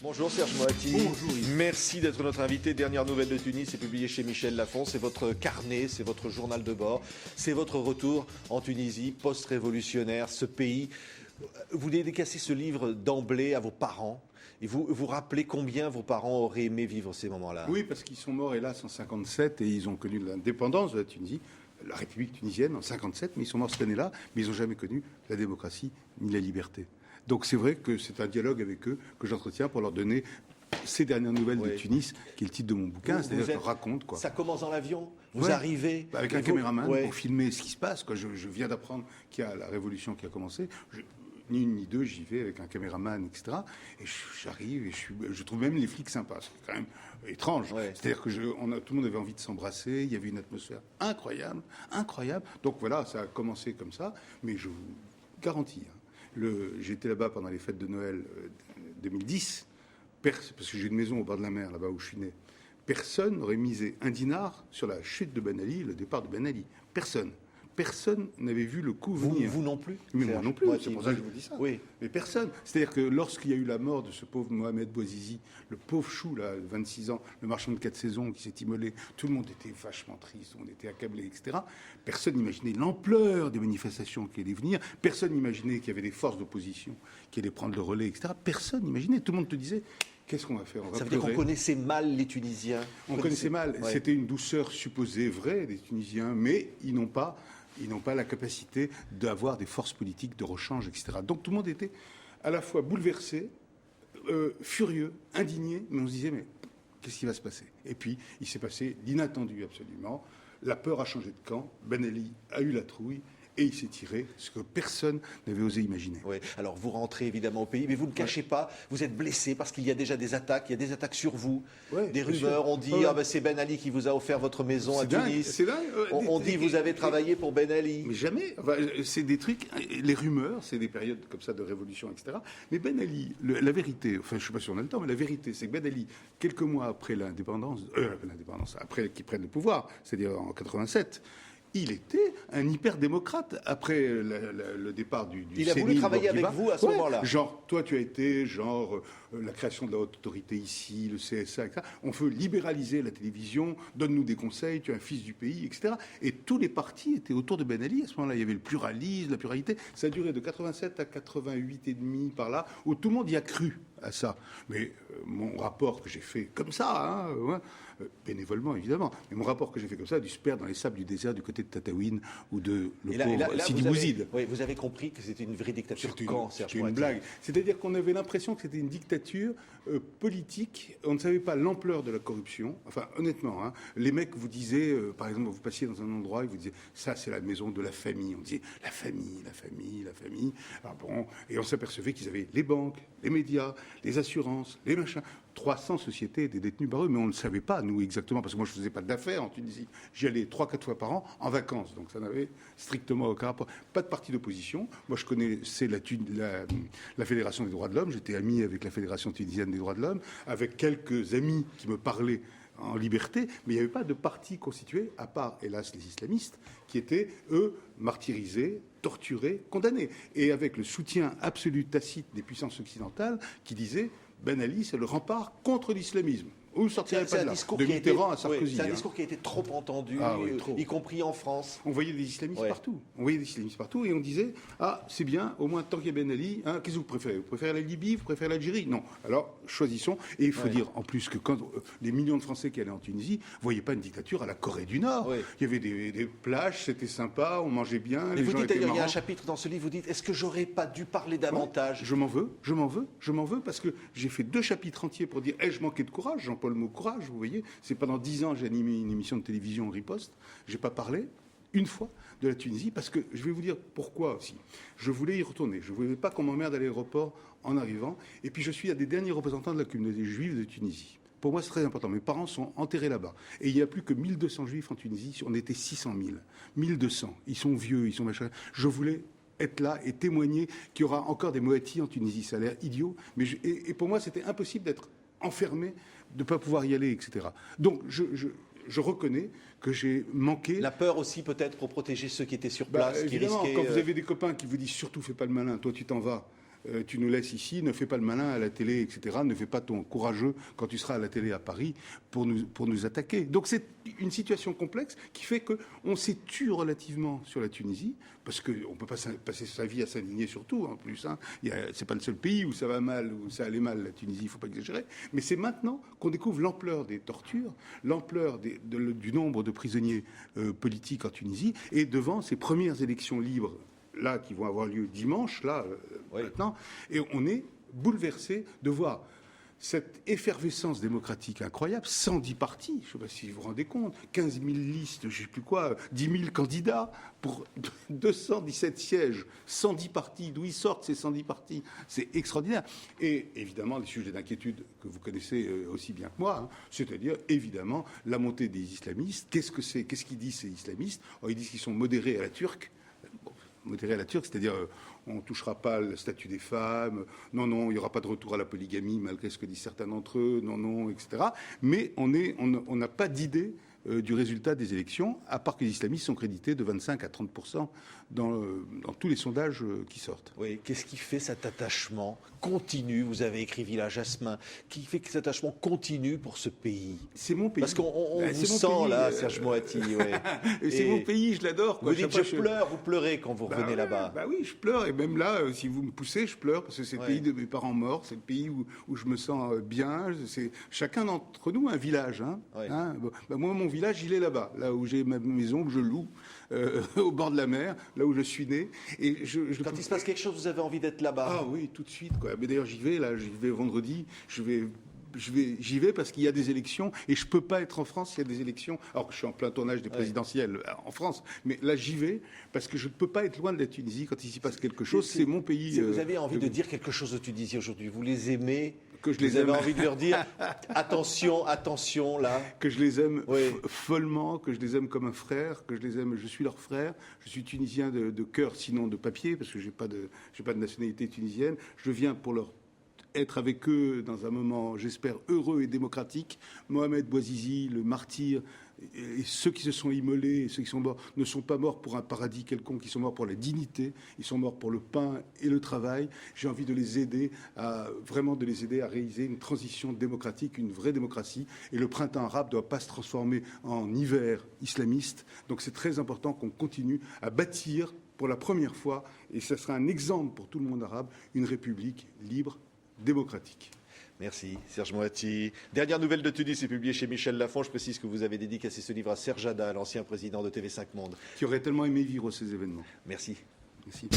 Bonjour Serge Moati. Bonjour. Merci d'être notre invité. Dernière nouvelle de Tunis, c'est publié chez Michel Lafon. C'est votre carnet, c'est votre journal de bord. C'est votre retour en Tunisie, post-révolutionnaire, ce pays. Vous dédicacez ce livre d'emblée à vos parents. Et vous rappelez combien vos parents auraient aimé vivre ces moments-là? Oui, parce qu'ils sont morts, hélas, en 57 et ils ont connu l'indépendance de la Tunisie, la République tunisienne en 57, mais ils sont morts cette année-là, mais ils n'ont jamais connu la démocratie ni la liberté. Donc c'est vrai que c'est un dialogue avec eux que j'entretiens pour leur donner ces dernières nouvelles de Tunis, qui est le titre de mon bouquin, c'est-à-dire que je raconte quoi. Ça commence dans l'avion, vous arrivez... Avec un caméraman pour filmer ce qui se passe. Je viens d'apprendre qu'il y a la révolution qui a commencé. Ni une ni deux, j'y vais avec un caméraman, etc. Et j'arrive et je trouve même les flics sympas. C'est quand même étrange. Ouais. C'est-à-dire que tout le monde avait envie de s'embrasser. Il y avait une atmosphère incroyable, incroyable. Donc voilà, ça a commencé comme ça. Mais je vous garantis, j'étais là-bas pendant les fêtes de Noël 2010, parce que j'ai une maison au bord de la mer, là-bas où je suis né. Personne n'aurait misé un dinar sur la chute de Ben Ali, le départ de Ben Ali. Personne. Personne n'avait vu le coup venir. Vous non plus? Mais moi non plus, c'est pour ça que je vous dis ça. Oui. Mais personne. C'est-à-dire que lorsqu'il y a eu la mort de ce pauvre Mohamed Bouazizi, le pauvre chou, là, 26 ans, le marchand de 4 saisons qui s'est immolé, tout le monde était vachement triste, on était accablés, etc. Personne n'imaginait l'ampleur des manifestations qui allaient venir. Personne n'imaginait qu'il y avait des forces d'opposition qui allaient prendre le relais, etc. Personne n'imaginait. Tout le monde te disait... Qu'est-ce qu'on va faire? Ça veut dire qu'on connaissait mal les Tunisiens. On connaissait mal. Ouais. C'était une douceur supposée vraie des Tunisiens, mais ils n'ont pas la capacité d'avoir des forces politiques de rechange, etc. Donc tout le monde était à la fois bouleversé, furieux, indigné, mais on se disait, mais qu'est-ce qui va se passer? Et puis, il s'est passé l'inattendu absolument. La peur a changé de camp. Ben Ali a eu la trouille. Et il s'est tiré ce que personne n'avait osé imaginer. Oui. Alors vous rentrez évidemment au pays, mais vous ne cachez pas, vous êtes blessé parce qu'il y a déjà des attaques, il y a des attaques sur vous. Ouais, des rumeurs, on dit c'est Ben Ali qui vous a offert votre maison à Tunis. C'est dingue. On dit vous avez travaillé pour Ben Ali. Mais jamais. Enfin, c'est des trucs, les rumeurs, c'est des périodes comme ça de révolution, etc. Mais Ben Ali, la vérité, enfin je ne sais pas si on a le temps, mais la vérité, c'est que Ben Ali, quelques mois après l'indépendance, après qu'il prenne le pouvoir, c'est-à-dire en 87, il était un hyper-démocrate après le départ du Il a voulu travailler avec vous à ce moment-là. Genre, toi, tu as été, la création de la haute autorité ici, le CSA, etc. On veut libéraliser la télévision, donne-nous des conseils, tu es un fils du pays, etc. Et tous les partis étaient autour de Ben Ali. À ce moment-là, il y avait le pluralisme, la pluralité. Ça a duré de 87 à 88 et demi, par là, où tout le monde y a cru à ça. Mais mon rapport que j'ai fait comme ça, bénévolement évidemment, mais mon rapport que j'ai fait comme ça a dû se perdre dans les sables du désert du côté de Tataouine ou de pauvre Sidi Bouzid. Oui, vous avez compris que c'était une vraie dictature. C'était une blague. C'est-à-dire qu'on avait l'impression que c'était une dictature politique. On ne savait pas l'ampleur de la corruption. Enfin, honnêtement, les mecs vous disaient, par exemple, vous passiez dans un endroit, ils vous disaient, ça c'est la maison de la famille. On disait, la famille, la famille, la famille. Alors bon, et on s'apercevait qu'ils avaient les banques, les médias, les assurances, les machins. 300 sociétés étaient détenues par eux, mais on ne le savait pas, nous, exactement, parce que moi, je ne faisais pas d'affaires en Tunisie. J'y allais 3-4 fois par an en vacances, donc ça n'avait strictement aucun rapport. Pas de parti d'opposition. Moi, je connaissais la Fédération des droits de l'homme. J'étais ami avec la Fédération tunisienne des droits de l'homme, avec quelques amis qui me parlaient en liberté, mais il n'y avait pas de parti constitué, à part, hélas, les islamistes, qui étaient, eux, martyrisés, torturés, condamnés. Et avec le soutien absolu tacite des puissances occidentales qui disaient Ben Ali, c'est le rempart contre l'islamisme. Où sortirait pas de là? De Mitterrand à Sarkozy. C'est un discours qui a été trop entendu, y compris en France. On voyait des islamistes partout. On voyait des islamistes partout et on disait c'est bien, au moins tant qu'il y a Ben Ali, qu'est-ce que vous préférez? Vous préférez la Libye? Vous préférez l'Algérie? Non. Alors, choisissons. Et il faut dire en plus que quand les millions de Français qui allaient en Tunisie ne voyaient pas une dictature à la Corée du Nord. Il y avait des plages, c'était sympa, on mangeait bien. Mais vous dites d'ailleurs, il y a un chapitre dans ce livre, vous dites, est-ce que j'aurais pas dû parler davantage? Je m'en veux parce que j'ai fait 2 chapitres entiers pour dire je manquais de courage, Jean-Paul le mot courage, vous voyez. C'est pendant 10 ans j'ai animé une émission de télévision en riposte. J'ai pas parlé une fois de la Tunisie parce que je vais vous dire pourquoi aussi. Je voulais y retourner. Je voulais pas qu'on m'emmerde à l'aéroport en arrivant. Et puis je suis un des derniers représentants de la communauté juive de Tunisie. Pour moi, c'est très important. Mes parents sont enterrés là-bas. Et il n'y a plus que 1200 juifs en Tunisie. On était 600 000. 1200. Ils sont vieux, ils sont machin. Je voulais être là et témoigner qu'il y aura encore des moatis en Tunisie. Ça a l'air idiot. Mais et pour moi, c'était impossible d'être enfermé, de ne pas pouvoir y aller, etc. Donc, je reconnais que j'ai manqué... La peur aussi, peut-être, pour protéger ceux qui étaient sur place, qui évidemment, risquaient... quand vous avez des copains qui vous disent « surtout, fais pas le malin, toi tu t'en vas », tu nous laisses ici, ne fais pas le malin à la télé, etc. Ne fais pas ton courageux quand tu seras à la télé à Paris pour nous attaquer. Donc c'est une situation complexe qui fait qu'on s'est tu relativement sur la Tunisie, parce qu'on ne peut pas passer sa vie à s'indigner sur tout, en plus. Hein. C'est pas le seul pays où ça va mal, où ça allait mal, la Tunisie, il ne faut pas exagérer. Mais c'est maintenant qu'on découvre l'ampleur des tortures, l'ampleur du nombre de prisonniers politiques en Tunisie, et devant ces premières élections libres, là, qui vont avoir lieu dimanche, là, maintenant, et on est bouleversé de voir cette effervescence démocratique incroyable, 110 partis, je ne sais pas si vous vous rendez compte, 15 000 listes, je ne sais plus quoi, 10 000 candidats pour 217 sièges, 110 partis, d'où ils sortent ces 110 partis, c'est extraordinaire. Et évidemment, les sujets d'inquiétude que vous connaissez aussi bien que moi, hein, c'est-à-dire évidemment la montée des islamistes. Qu'est-ce que c'est ? Qu'est-ce qu'ils disent ces islamistes ? Ils disent qu'ils sont modérés à la turque. Modéré à la turque, c'est-à-dire on ne touchera pas le statut des femmes, non, il n'y aura pas de retour à la polygamie malgré ce que disent certains d'entre eux, non, etc. Mais on n'a pas d'idée du résultat des élections, à part que les islamistes sont crédités de 25 à 30% dans tous les sondages qui sortent. Oui, qu'est-ce qui fait cet attachement continu ? Vous avez écrit Village Jasmin. Qui fait que cet attachement continue pour ce pays ? C'est mon pays. Parce qu'on vous sent pays, là, Serge Moati. Ouais. C'est mon pays, je l'adore. Vous dites je pleure, vous pleurez quand vous revenez là-bas. Oui, je pleure. Et même là, si vous me poussez, je pleure parce que c'est le pays de mes parents morts. C'est le pays où je me sens bien. C'est chacun d'entre nous un village. Hein. Hein, moi, mon village, il est là-bas, là où j'ai ma maison que je loue, au bord de la mer, là où je suis né. Et quand il se passe quelque chose, vous avez envie d'être là-bas. Ah oui, tout de suite, quoi. Mais d'ailleurs, j'y vais vendredi. J'y vais parce qu'il y a des élections et je ne peux pas être en France s'il y a des élections. Alors, je suis en plein tournage des présidentielles en France, mais là, j'y vais parce que je ne peux pas être loin de la Tunisie quand il s'y passe quelque chose. C'est mon pays. Vous avez envie de dire quelque chose de Tunisie aujourd'hui. Vous les aimez. Que je les vous avez envie de leur dire attention, là. Que je les aime follement, que je les aime comme un frère, que je les aime. Je suis leur frère. Je suis tunisien de cœur, sinon de papier, parce que j'ai pas de nationalité tunisienne. Je viens pour leur être avec eux dans un moment, j'espère, heureux et démocratique. Mohamed Bouazizi, le martyr, et ceux qui se sont immolés, ceux qui sont morts, ne sont pas morts pour un paradis quelconque, ils sont morts pour la dignité, ils sont morts pour le pain et le travail. J'ai envie de les aider à réaliser une transition démocratique, une vraie démocratie. Et le printemps arabe ne doit pas se transformer en hiver islamiste. Donc c'est très important qu'on continue à bâtir pour la première fois, et ce sera un exemple pour tout le monde arabe, une république libre, démocratique. Merci Serge Moati. Dernière nouvelle de Tunis, c'est publié chez Michel Lafon. Je précise que vous avez dédicacé ce livre à Serge Hadda, l'ancien président de TV5 Monde. Qui aurait tellement aimé vivre ces événements. Merci. Merci.